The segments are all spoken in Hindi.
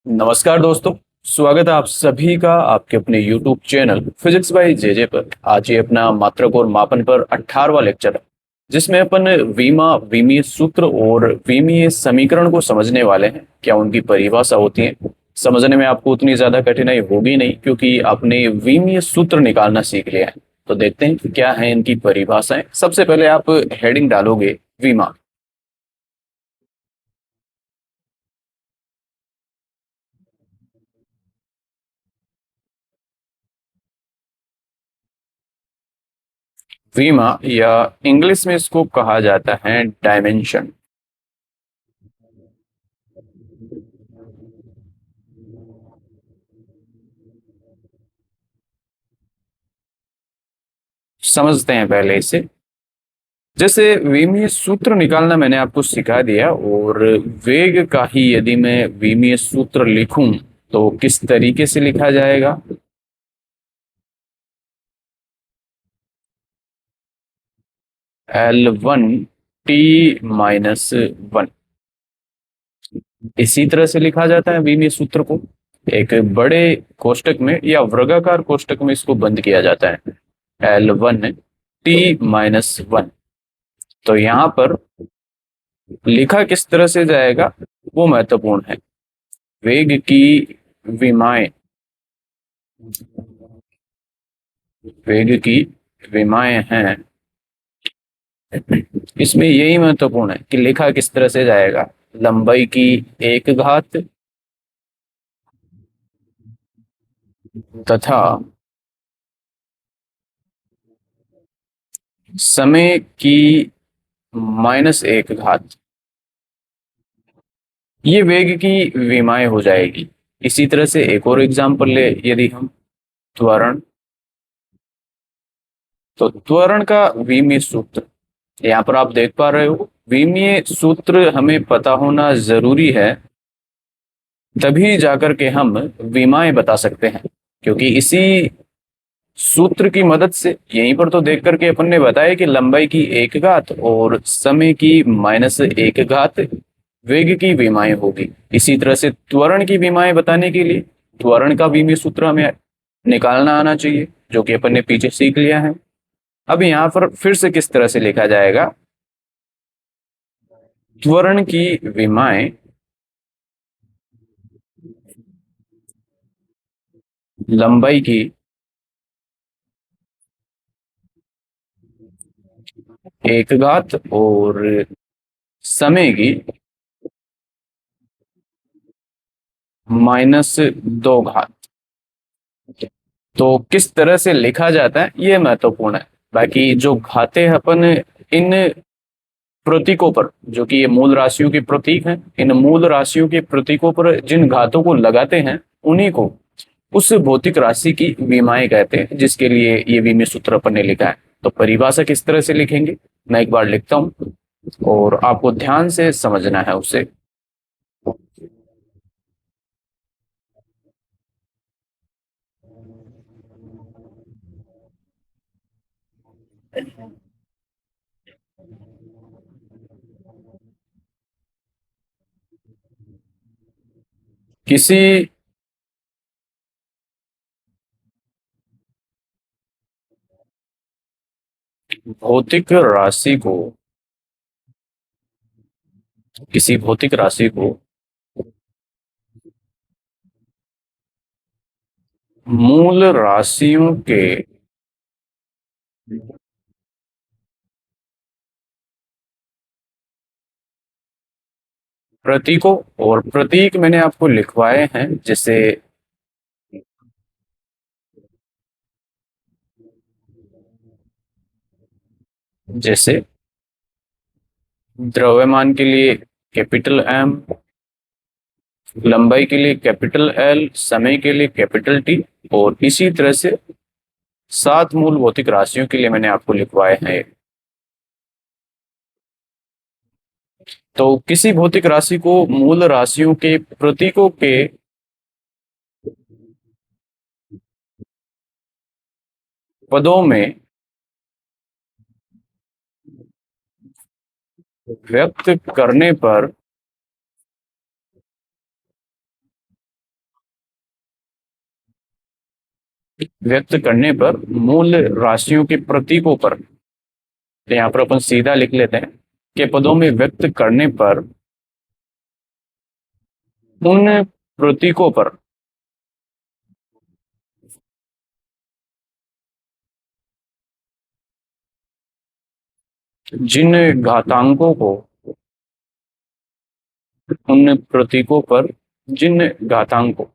नमस्कार दोस्तों। स्वागत है आप सभी का आपके अपने YouTube channel physics bye JJ पर। आज ये अपना मात्रक और मापन पर 18वां लेक्चर है, जिसमें अपन विमा विमीय सूत्र और विमीय समीकरण को समझने वाले हैं। क्या उनकी परिभाषा होती है, समझने में आपको उतनी ज्यादा कठिनाई होगी नहीं, क्योंकि आपने विमीय सूत्र निकालना सीख लिया है। तो देखते हैं कि क्या है इनकी परिभाषाएं। सबसे पहले आप हेडिंग डालोगे विमा। विमा या इंग्लिश में इसको कहा जाता है डायमेंशन। समझते हैं पहले इसे। जैसे विमीय सूत्र निकालना मैंने आपको सिखा दिया, और वेग का ही यदि मैं विमीय सूत्र लिखूं तो किस तरीके से लिखा जाएगा। L1 T माइनस वन, इसी तरह से लिखा जाता है विमीय सूत्र को। एक बड़े कोष्टक में या वर्गाकार कोष्टक में इसको बंद किया जाता है, L1 T माइनस वन। तो यहाँ पर लिखा किस तरह से जाएगा वो महत्वपूर्ण है। वेग की विमाएं, वेग की विमाएं हैं, इसमें यही महत्वपूर्ण है कि लिखा किस तरह से जाएगा। लंबाई की एक घात तथा समय की माइनस एक घात, ये वेग की विमाएं हो जाएगी। इसी तरह से एक और एग्जांपल ले यदि हम, त्वरण। तो त्वरण का विमीय सूत्र यहाँ पर आप देख पा रहे हो। विमीय सूत्र हमें पता होना जरूरी है, तभी जाकर के हम विमाएं बता सकते हैं। क्योंकि इसी सूत्र की मदद से यहीं पर तो देख करके अपन ने बताया कि लंबाई की एक घात और समय की माइनस एक घात वेग की विमाएं होगी। इसी तरह से त्वरण की विमाएं बताने के लिए त्वरण का विमीय सूत्र हमें निकालना आना चाहिए, जो कि अपन ने पीछे सीख लिया है। अब यहाँ पर फिर से किस तरह से लिखा जाएगा। त्वरण की विमाएं लंबाई की एक घात और समय की माइनस दो घात। तो किस तरह से लिखा जाता है ये महत्वपूर्ण है। बाकी जो घाते हैं अपन इन प्रतीकों पर, जो कि ये मूल राशियों के प्रतीक हैं, इन मूल राशियों के प्रतीकों पर जिन घातों को लगाते हैं उन्हीं को उस भौतिक राशि की विमाएं कहते हैं, जिसके लिए ये विमीय सूत्र अपन ने लिखा है। तो परिभाषा किस तरह से लिखेंगे मैं एक बार लिखता हूं, और आपको ध्यान से समझना है उसे। किसी भौतिक राशि को, किसी भौतिक राशि को मूल राशियों के प्रतीकों, और प्रतीक मैंने आपको लिखवाए हैं, जैसे जैसे द्रव्यमान के लिए कैपिटल एम, लंबाई के लिए कैपिटल एल, समय के लिए कैपिटल टी, और इसी तरह से सात मूल भौतिक राशियों के लिए मैंने आपको लिखवाए हैं। तो किसी भौतिक राशि को मूल राशियों के प्रतीकों के पदों में व्यक्त करने पर व्यक्त करने पर मूल राशियों के प्रतीकों पर, तो यहाँ पर अपन सीधा लिख लेते हैं कि पदों में व्यक्त करने पर उन प्रतीकों पर जिन घातांकों को, उन प्रतीकों पर जिन घातांकों,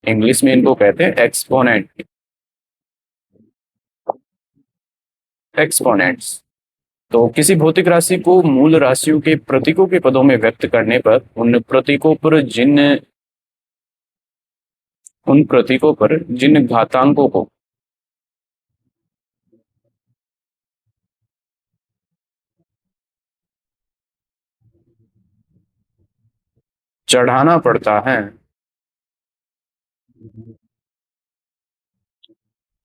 इंग्लिश में इनको कहते हैं एक्सपोनेंट, एक्सपोनेंट्स। तो किसी भौतिक राशि को मूल राशियों के प्रतीकों के पदों में व्यक्त करने पर उन प्रतीकों पर जिन घातांकों को चढ़ाना पड़ता है,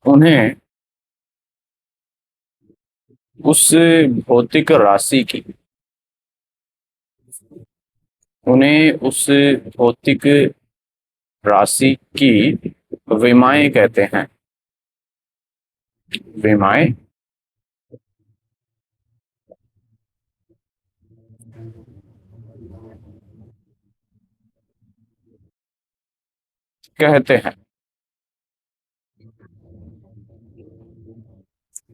उन्हें उस भौतिक राशि की उन्हें उस भौतिक राशि की विमाएं कहते हैं, विमाएं कहते हैं।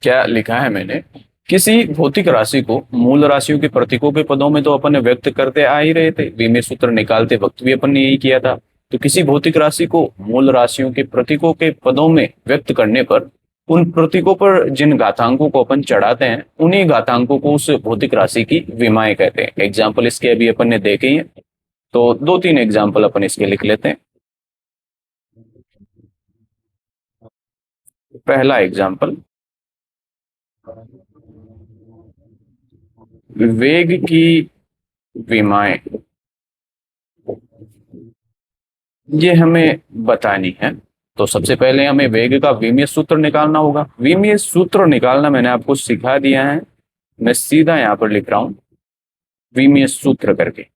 क्या लिखा है मैंने, किसी भौतिक राशि को मूल राशियों के प्रतीकों के पदों में तो अपन ने व्यक्त करते आ ही रहे थे, विमेय सूत्र निकालते वक्त भी अपन ने यही किया था। तो किसी भौतिक राशि को मूल राशियों के प्रतीकों के पदों में व्यक्त करने पर उन प्रतीकों पर जिन घातांकों को अपन चढ़ाते हैं, उन्हीं घातांकों को उस भौतिक राशि की विमाएं कहते हैं। एग्जाम्पल इसके अभी अपन ने देखे ही हैं, तो दो तीन एग्जाम्पल अपन इसके लिख लेते हैं। पहला एग्जाम्पल, वेग की विमाएं, ये हमें बतानी है। तो सबसे पहले हमें वेग का विमीय सूत्र निकालना होगा। विमीय सूत्र निकालना मैंने आपको सिखा दिया है, मैं सीधा यहां पर लिख रहा हूं विमीय सूत्र करके।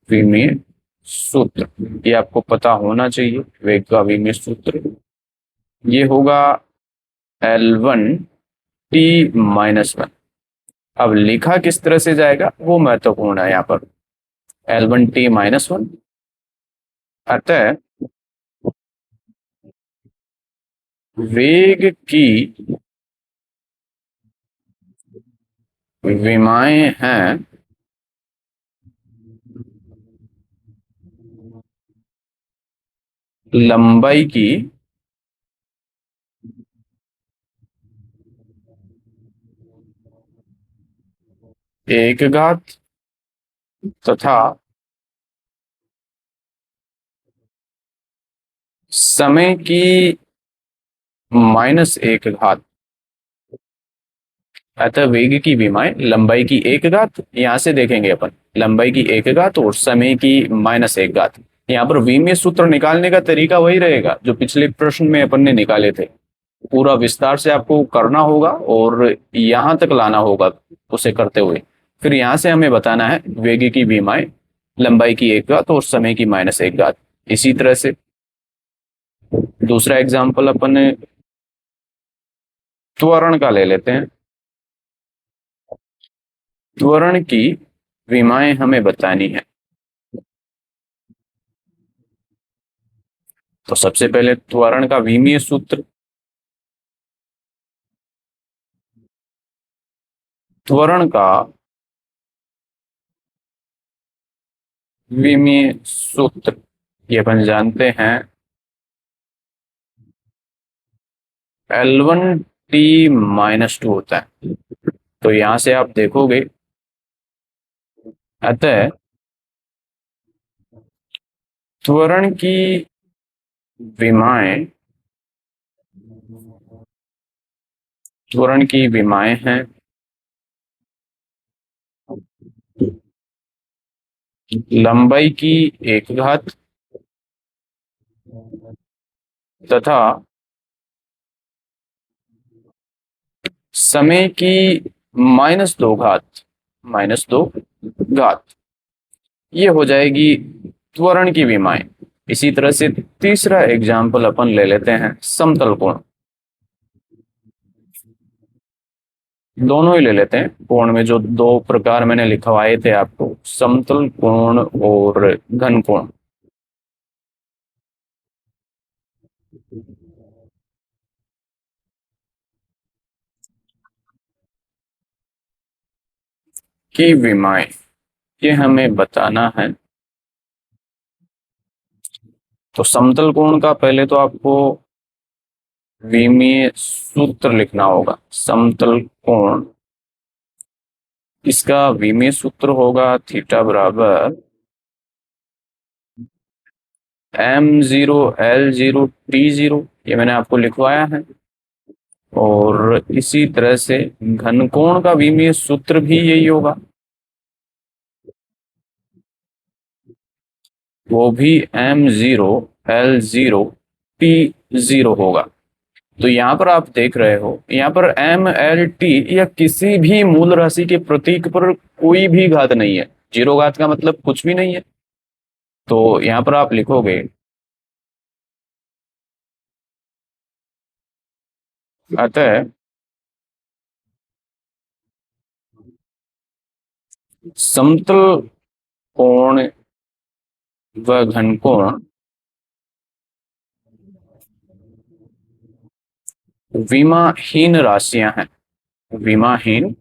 विमीय सूत्र ये आपको पता होना चाहिए, वेग का विमीय सूत्र ये होगा L1T-1। अब लिखा किस तरह से जाएगा वो महत्वपूर्ण है यहाँ पर, L1T-1। अतः वेग की विमाएं हैं लंबाई की एक घात तथा समय की -1 घात। अतः वेग की विमाएं लंबाई की 1 घात, यहां से देखेंगे अपन लंबाई की 1 घात और समय की -1 घात। यहाँ पर विमीय सूत्र निकालने का तरीका वही रहेगा जो पिछले प्रश्न में अपन ने निकाले थे, पूरा विस्तार से आपको करना होगा और यहां तक लाना होगा उसे करते हुए। फिर यहां से हमें बताना है वेग की विमाएं लंबाई की 1 घात और समय की -1 घात। इसी तरह से दूसरा एग्जाम्पल अपन त्वरण का ले लेते हैं। त्वरण की विमाएं हमें बतानी है, तो सबसे पहले त्वरण का विमीय सूत्र, त्वरण का विमीय सूत्र ये अपन जानते हैं L1T-2 होता है। तो यहां से आप देखोगे, अतः त्वरण की विमाएं त्वरण की विमाएं हैं लंबाई की 1 घात तथा समय की -2 घात, -2 घात। ये हो जाएगी त्वरण की विमाएं। इसी तरह से तीसरा एग्जाम्पल अपन ले लेते हैं समतल कोण। दोनों ही ले लेते हैं। कोण में जो दो प्रकार मैंने लिखवाए थे आपको, समतल कोण और घन कोण। की विमाएं, ये हमें बताना है। तो समतल कोण का पहले तो आपको विमीय सूत्र लिखना होगा। समतल कोण, इसका विमीय सूत्र होगा थीटा बराबर m0 L0 T0। ये मैंने आपको लिखवाया है। और इसी तरह से घन कोण का विमीय सूत्र भी यही होगा, वो भी m0 L0 T0 होगा। तो यहाँ पर आप देख रहे हो, यहाँ पर M L T या किसी भी मूल राशि के प्रतीक पर कोई भी घात नहीं है। जीरो घात का मतलब कुछ भी नहीं है। तो यहाँ पर आप लिखोगे अतः समतल कोण व घन कोण विमाहीन राशियां हैं। विमाहीन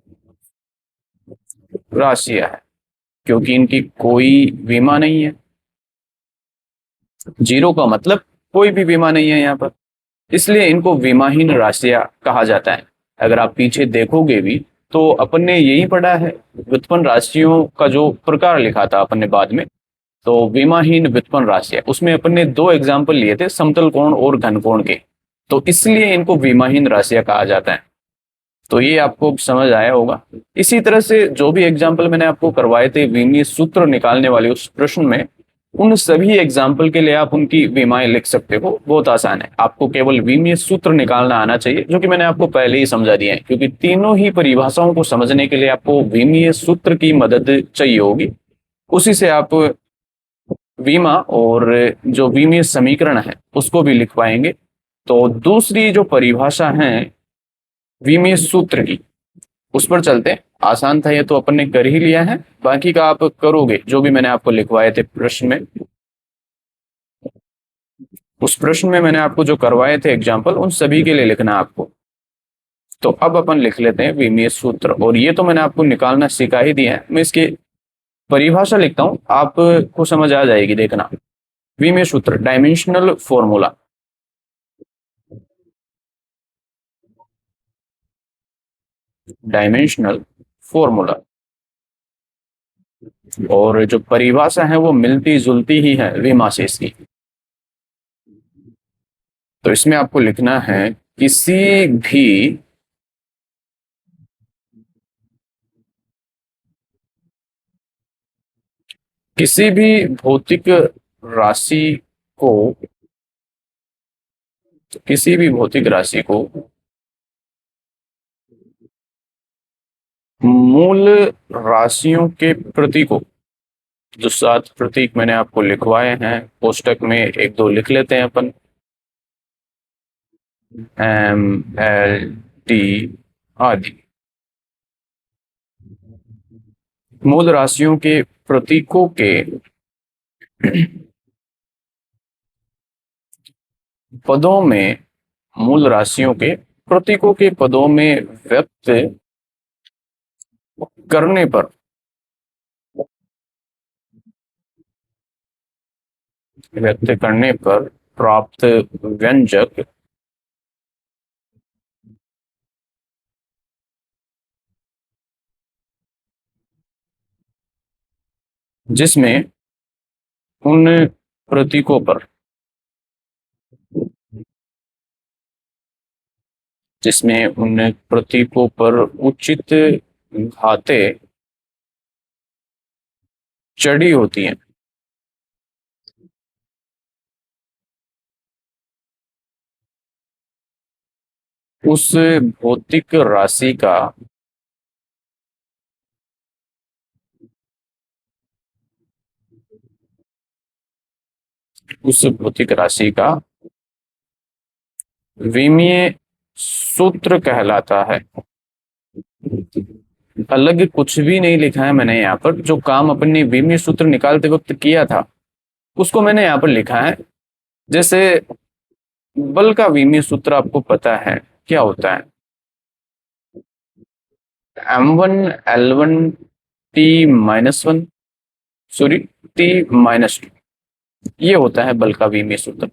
राशियां है, क्योंकि इनकी कोई विमा नहीं है। जीरो का मतलब कोई भी विमा नहीं है यहाँ पर, इसलिए इनको विमाहीन राशियां कहा जाता है। अगर आप पीछे देखोगे भी तो अपन ने यही पढ़ा है। व्युत्पन्न राशियों का जो प्रकार लिखा था अपन ने बाद में, तो विमाहीन व्युत्पन्न राशियां, उसमें अपन ने दो एग्जाम्पल लिए थे, समतल कोण और घन कोण के। तो इसलिए इनको विमाहीन राशियां कहा जाता है। तो ये आपको समझ आया होगा। इसी तरह से जो भी एग्जाम्पल मैंने आपको करवाए थे विमीय सूत्र निकालने वाले उस प्रश्न में, उन सभी एग्जाम्पल के लिए आप उनकी विमाएं लिख सकते हो। बहुत आसान है, आपको केवल विमीय सूत्र निकालना आना चाहिए, जो कि मैंने आपको पहले ही समझा दिया है। क्योंकि तीनों ही परिभाषाओं को समझने के लिए आपको विमीय सूत्र की मदद चाहिए होगी। उसी से आप विमा और जो विमीय समीकरण है उसको भी लिख पाएंगे। तो दूसरी जो परिभाषा है विमीय सूत्र की, उस पर चलते हैं। आसान था ये, तो अपन ने कर ही लिया है। बाकी का आप करोगे जो भी मैंने आपको लिखवाए थे प्रश्न में। उस प्रश्न में मैंने आपको जो करवाए थे एग्जाम्पल, उन सभी के लिए लिखना है आपको। तो अब अपन लिख लेते हैं विमीय सूत्र। और ये तो मैंने आपको निकालना सिखा ही दिया है। मैं इसकी परिभाषा लिखता हूं, आपको समझ आ जाएगी, देखना। विमीय सूत्र, डायमेंशनल फॉर्मूला। Dimensional formula. और जो परिभाषा है वो मिलती जुलती ही है विमा से इसकी। तो इसमें आपको लिखना है भी किसी भी भौतिक राशि को, किसी भी भौतिक राशि को मूल राशियों के प्रतीकों, जो 7 प्रतीक मैंने आपको लिखवाए हैं कोष्टक में, एक दो लिख लेते हैं अपन। M L T आदि मूल राशियों के प्रतीकों के पदों में, मूल राशियों के प्रतीकों के पदों में करने पर व्यक्त करने पर प्राप्त व्यंजक, जिसमें उन प्रतीकों पर, जिसमें उन प्रतीकों पर उचित घातें चढ़ी होती हैं, उस भौतिक राशि का उस भौतिक राशि का विमीय सूत्र कहलाता है। अलग कुछ भी नहीं लिखा है मैंने यहाँ पर, जो काम अपन ने विमीय सूत्र निकालते वक्त किया था उसको मैंने यहाँ पर लिखा है। जैसे बल का विमीय सूत्र आपको पता है क्या होता है, m1l1t-1, सॉरी t-2, ये होता है बल का विमीय सूत्र।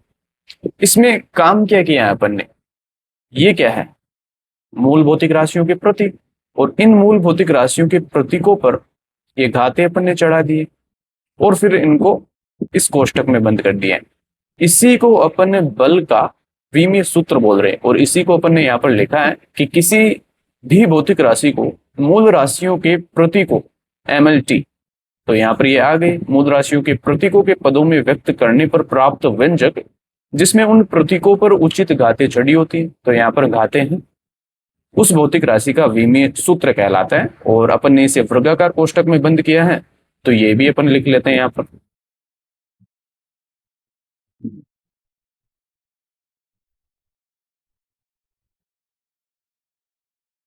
इसमें काम क्या किया है अपन ने, ये क्या है, मूल भौतिक राशियों के प्रतीक, और इन मूल भौतिक राशियों के प्रतीकों पर ये घाते अपन ने चढ़ा दिए और फिर इनको इस कोष्टक में बंद कर दिया है। इसी को अपन ने बल का विमीय सूत्र बोल रहे हैं, और इसी को अपन ने यहाँ पर लिखा है कि किसी भी भौतिक राशि को मूल राशियों के प्रतीकों MLT, तो यहाँ पर ये आ गए मूल राशियों के प्रतीकों के पदों में व्यक्त करने पर प्राप्त व्यंजक जिसमें उन प्रतीकों पर उचित घाते चढ़ी होती है, तो यहाँ पर घाते हैं, उस भौतिक राशि का विमीय सूत्र कहलाता है। और अपन ने इसे वर्गाकार कोष्टक में बंद किया है, तो ये भी अपन लिख लेते हैं यहाँ पर।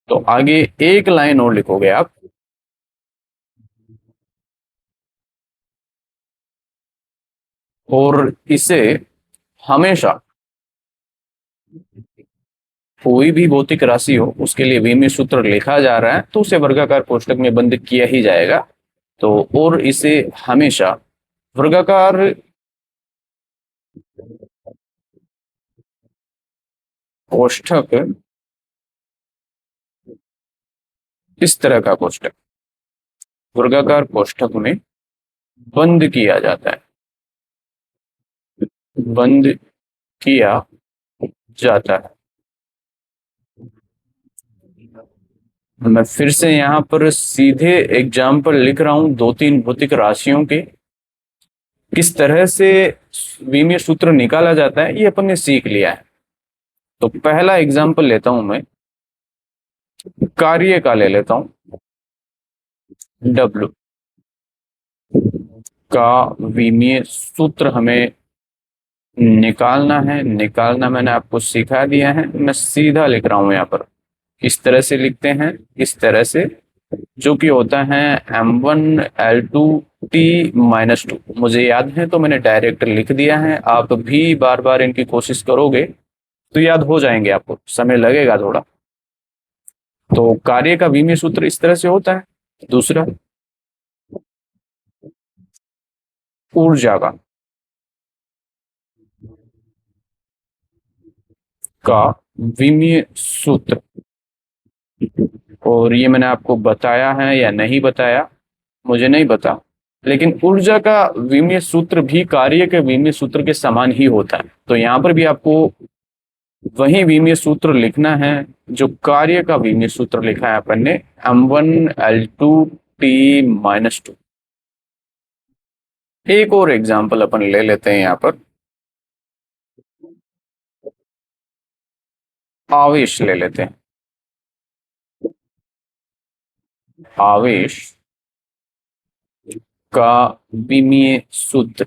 तो आगे एक लाइन और लिखोगे आप, और इसे हमेशा कोई भी भौतिक राशि हो उसके लिए विमीय सूत्र लिखा जा रहा है तो उसे वर्गाकार कोष्टक में बंद किया ही जाएगा। तो और इसे हमेशा वर्गाकार कोष्ठक, इस तरह का कोष्ठक वर्गाकार कोष्ठक में बंद किया जाता है, बंद किया जाता है। मैं फिर से यहाँ पर सीधे एग्जाम्पल लिख रहा हूं, दो तीन भौतिक राशियों के किस तरह से विमीय सूत्र निकाला जाता है ये अपन ने सीख लिया है। तो पहला एग्जाम्पल लेता हूं मैं, कार्य का ले लेता हूं, W का विमीय सूत्र हमें निकालना मैंने आपको सिखा दिया है। मैं सीधा लिख रहा हूं यहाँ पर, इस तरह से लिखते हैं, इस तरह से, जो कि होता है m1l2t-2। मुझे याद है तो मैंने डायरेक्ट लिख दिया है, आप भी बार बार इनकी कोशिश करोगे तो याद हो जाएंगे, आपको समय लगेगा थोड़ा। तो कार्य का विमीय सूत्र इस तरह से होता है। दूसरा, ऊर्जा का विमीय सूत्र, और ये मैंने आपको बताया है या नहीं बताया मुझे नहीं पता, लेकिन ऊर्जा का विमीय सूत्र भी कार्य के विमीय सूत्र के समान ही होता है। तो यहाँ पर भी आपको वही विमीय सूत्र लिखना है जो कार्य का विमीय सूत्र लिखा है अपन ने, m1l2t-2। एक और एग्जाम्पल अपन ले लेते हैं यहाँ पर, आवेश ले लेते हैं। आवेश का विमीय सूत्र,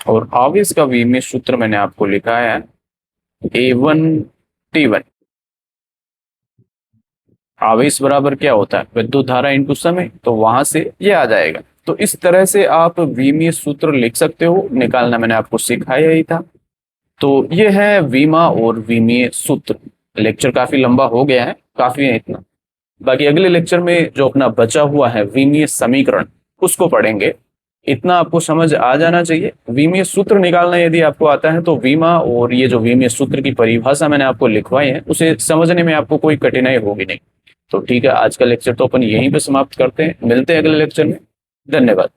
और आवेश का विमीय सूत्र मैंने आपको लिखा है A1T1। आवेश बराबर क्या होता है, विद्युत धारा इंटू समय, तो वहां से ये आ जाएगा। तो इस तरह से आप विमीय सूत्र लिख सकते हो, निकालना मैंने आपको सिखाया ही था। तो ये है विमा और विमीय सूत्र। लेक्चर काफी लंबा हो गया है, काफी है इतना। बाकी अगले लेक्चर में जो अपना बचा हुआ है विमीय समीकरण उसको पढ़ेंगे। इतना आपको समझ आ जाना चाहिए। विमीय सूत्र निकालना यदि आपको आता है तो विमा और ये जो विमीय सूत्र की परिभाषा मैंने आपको लिखवाई है उसे समझने में आपको कोई कठिनाई होगी नहीं। तो ठीक है, आज का लेक्चर तो अपन यहीं पे समाप्त करते हैं, मिलते हैं अगले लेक्चर में। धन्यवाद।